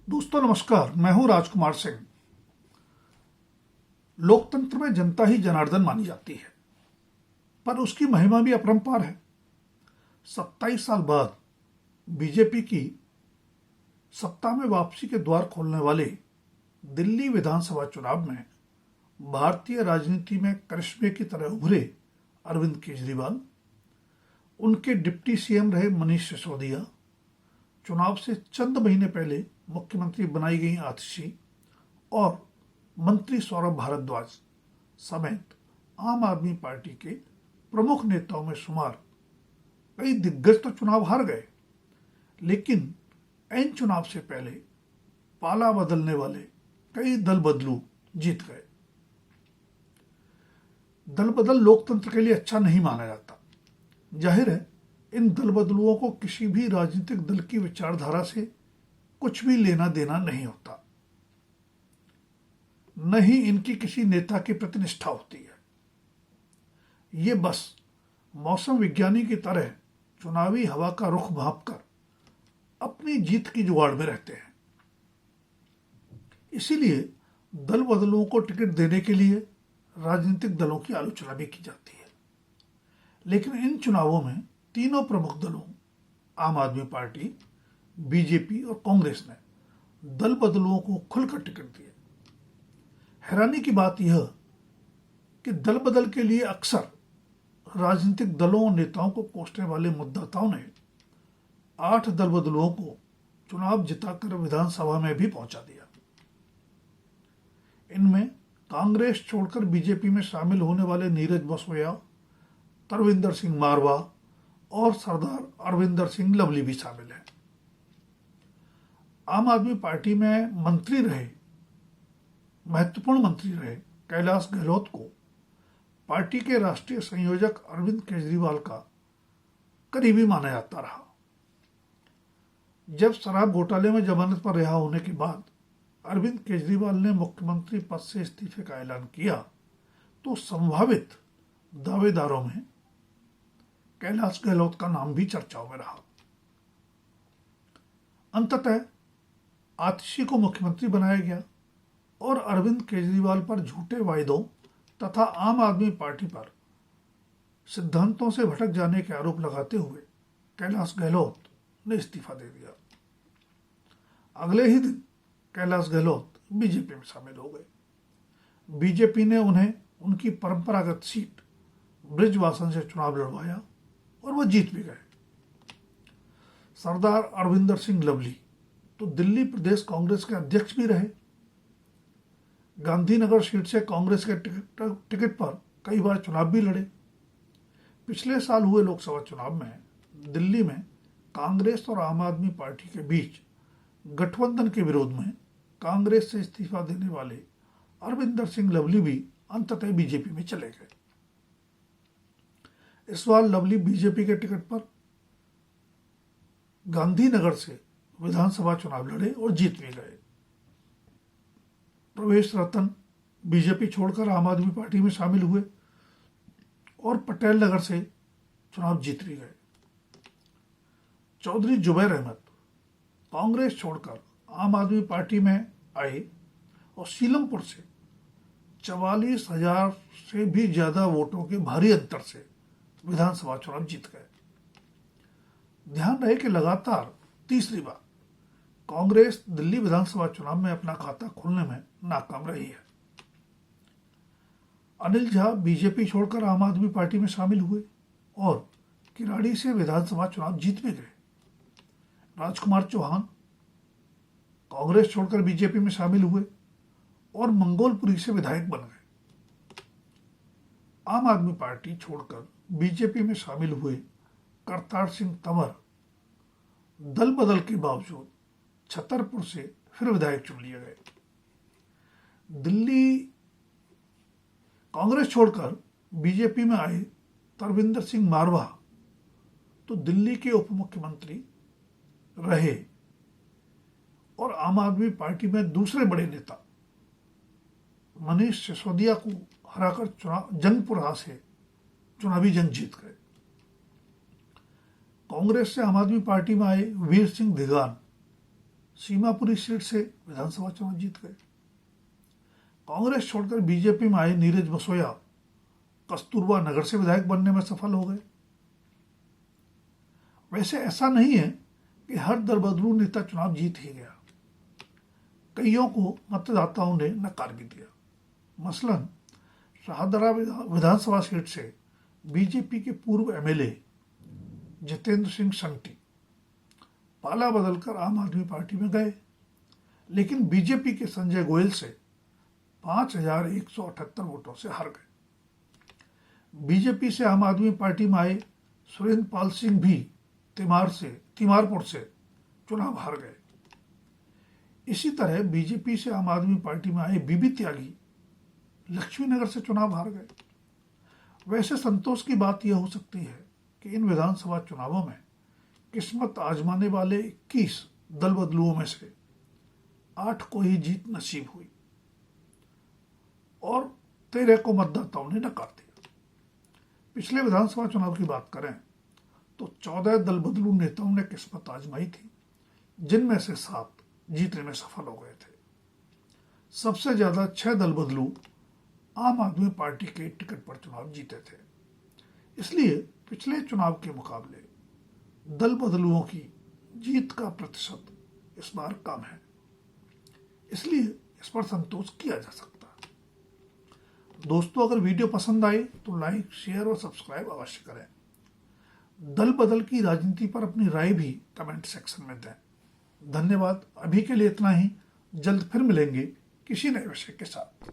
दोस्तों नमस्कार, मैं हूं राजकुमार सिंह। लोकतंत्र में जनता ही जनार्दन मानी जाती है, पर उसकी महिमा भी अपरंपार है। 27 साल बाद बीजेपी की सत्ता में वापसी के द्वार खोलने वाले दिल्ली विधानसभा चुनाव में भारतीय राजनीति में करिश्मे की तरह उभरे अरविंद केजरीवाल, उनके डिप्टी सीएम रहे मनीष सिसोदिया, चुनाव से चंद महीने पहले मुख्यमंत्री बनाई गई आतिशी और मंत्री सौरभ भारद्वाज समेत आम आदमी पार्टी के प्रमुख नेताओं में शुमार कई दिग्गज तो चुनाव हार गए, लेकिन ऐन चुनाव से पहले पाला बदलने वाले कई दल बदलू जीत गए। दल बदल लोकतंत्र के लिए अच्छा नहीं माना जाता। जाहिर है, इन दल बदलुओं को किसी भी राजनीतिक दल की विचारधारा से कुछ भी लेना देना नहीं होता, न ही इनकी किसी नेता के प्रति निष्ठा होती है। ये बस मौसम विज्ञानी की तरह चुनावी हवा का रुख भांपकर अपनी जीत की जुगाड़ में रहते हैं। इसीलिए दल बदलुओं को टिकट देने के लिए राजनीतिक दलों की आलोचना भी की जाती है। लेकिन इन चुनावों में तीनों प्रमुख दलों आम आदमी पार्टी, बीजेपी और कांग्रेस ने दल बदलुओं को खुलकर टिकट दिए। हैरानी की बात यह कि दल बदल के लिए अक्सर राजनीतिक दलों और नेताओं को कोसने वाले मुद्दाताओं ने 8 दल बदलुओं को चुनाव जिताकर विधानसभा में भी पहुंचा दिया। इनमें कांग्रेस छोड़कर बीजेपी में शामिल होने वाले नीरज बसोया, तरविंदर सिंह मारवा और सरदार अरविंदर सिंह लवली भी शामिल हैं। आम आदमी पार्टी में महत्वपूर्ण मंत्री रहे कैलाश गहलोत को पार्टी के राष्ट्रीय संयोजक अरविंद केजरीवाल का करीबी माना जाता रहा। जब शराब घोटाले में जमानत पर रिहा होने के बाद अरविंद केजरीवाल ने मुख्यमंत्री पद से इस्तीफे का ऐलान किया, तो संभावित दावेदारों में कैलाश गहलोत का नाम भी चर्चाओं में रहा। अंततः आतिशी को मुख्यमंत्री बनाया गया और अरविंद केजरीवाल पर झूठे वायदों तथा आम आदमी पार्टी पर सिद्धांतों से भटक जाने के आरोप लगाते हुए कैलाश गहलोत ने इस्तीफा दे दिया। अगले ही दिन कैलाश गहलोत बीजेपी में शामिल हो गए। बीजेपी ने उन्हें उनकी परंपरागत सीट ब्रिजवासन से चुनाव लड़वाया और वह जीत भी गए। सरदार अरविंदर सिंह लवली तो दिल्ली प्रदेश कांग्रेस के अध्यक्ष भी रहे। गांधीनगर सीट से कांग्रेस के टिकट पर कई बार चुनाव भी लड़े। पिछले साल हुए लोकसभा चुनाव में दिल्ली में कांग्रेस और आम आदमी पार्टी के बीच गठबंधन के विरोध में कांग्रेस से इस्तीफा देने वाले अरविंदर सिंह लवली भी अंततः बीजेपी में चले गए। इस बार लवली बीजेपी के टिकट पर गांधीनगर से विधानसभा चुनाव लड़े और जीत भी गए। प्रवेश रतन बीजेपी छोड़कर आम आदमी पार्टी में शामिल हुए और पटेल नगर से चुनाव जीत भी गए। चौधरी जुबैर अहमद कांग्रेस छोड़कर आम आदमी पार्टी में आए और सीलमपुर से 44,000 से भी ज्यादा वोटों के भारी अंतर से विधानसभा चुनाव जीत गए। ध्यान रहे कि लगातार तीसरी बार कांग्रेस दिल्ली विधानसभा चुनाव में अपना खाता खोलने में नाकाम रही है। अनिल झा बीजेपी छोड़कर आम आदमी पार्टी में शामिल हुए और किराड़ी से विधानसभा चुनाव जीत भी गए। राजकुमार चौहान कांग्रेस छोड़कर बीजेपी में शामिल हुए और मंगोलपुरी से विधायक बन गए। आम आदमी पार्टी छोड़कर बीजेपी में शामिल हुए करतार सिंह तंवर दल बदल के बावजूद छतरपुर से फिर विधायक चुन लिए गए। दिल्ली कांग्रेस छोड़कर बीजेपी में आए तरविंदर सिंह मारवा तो दिल्ली के उप मुख्यमंत्री रहे और आम आदमी पार्टी में दूसरे बड़े नेता मनीष सिसोदिया को हराकर जंगपुरा से चुनावी जंग जीत गए। कांग्रेस से आम आदमी पार्टी में आए वीर सिंह दिगान सीमापुरी सीट से विधानसभा चुनाव जीत गए। कांग्रेस छोड़कर बीजेपी में आए नीरज बसोया कस्तूरबा नगर से विधायक बनने में सफल हो गए। वैसे ऐसा नहीं है कि हर दलबदलू नेता चुनाव जीत ही गया, कईयों को मतदाताओं ने नकार भी दिया। मसलन शाहदरा विधानसभा सीट से बीजेपी के पूर्व एमएलए जितेंद्र सिंह संटी पाला बदलकर आम आदमी पार्टी में गए, लेकिन बीजेपी के संजय गोयल से 5,178 वोटों से हार गए। बीजेपी से आम आदमी पार्टी में आए सुरेंद्र पाल सिंह भी तिमारपुर से चुनाव हार गए। इसी तरह बीजेपी से आम आदमी पार्टी में आए बीबी त्यागी लक्ष्मीनगर से चुनाव हार गए। वैसे संतोष की बात यह हो सकती है कि इन विधानसभा चुनावों में किस्मत आजमाने वाले 21 दल बदलुओं में से 8 को ही जीत नसीब हुई और 13 को मतदाताओं ने नकार दिया। पिछले विधानसभा चुनाव की बात करें तो 14 दल बदलू नेताओं ने किस्मत आजमाई थी, जिनमें से 7 जीतने में सफल हो गए थे। सबसे ज्यादा 6 दल बदलू आम आदमी पार्टी के टिकट पर चुनाव जीते थे। इसलिए पिछले चुनाव के मुकाबले दल बदलुओं की जीत का प्रतिशत इस बार कम है, इसलिए इस पर संतोष किया जा सकता है। दोस्तों, अगर वीडियो पसंद आए तो लाइक, शेयर और सब्सक्राइब अवश्य करें। दल बदल की राजनीति पर अपनी राय भी कमेंट सेक्शन में दें। धन्यवाद। अभी के लिए इतना ही। जल्द फिर मिलेंगे किसी नए विषय के साथ।